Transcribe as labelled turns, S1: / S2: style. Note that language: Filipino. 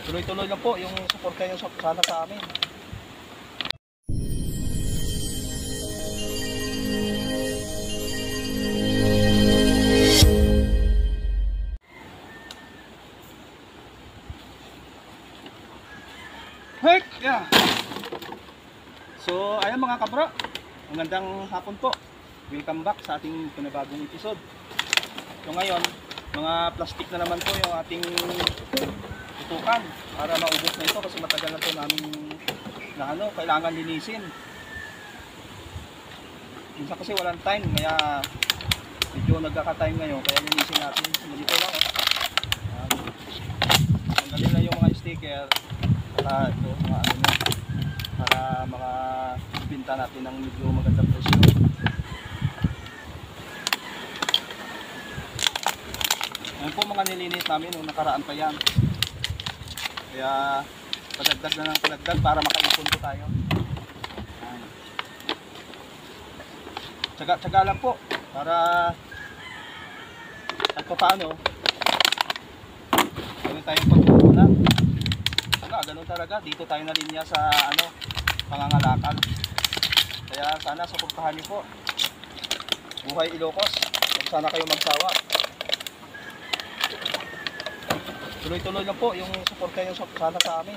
S1: tuloy-tuloy lang po yung suporta nyo sana sa amin. Hek! Yeah. So, ayan mga kabro, magandang hapon po. Welcome back sa ating panibagong episode. So ngayon, mga plastic na naman po yung ating tutukan para maubos na ito kasi matagal na po namin na kailangan linisin. Minsan kasi walang time, kaya medyo nagkaka-time ngayon, kaya linisin natin. Dito lang tanggalin lang yung mga sticker para ito, mga ano na, para mga binta natin ng medyo magandang presyo. Ayan po mga nilinis namin nung nakaraan pa yan. Kaya padagdag na ng padagdag para makaipon po tayo. Tsaga-tsaga lang po para at paano ganoon tayong pagkukunan. Ganun talaga, dito tayo na linya sa pangangalakal. Kaya sana suportahan niyo po Buhay Ilocos. Huwag sana kayo magsawa. Tuloy-tuloy lang po yung suporta nyo sana sa amin.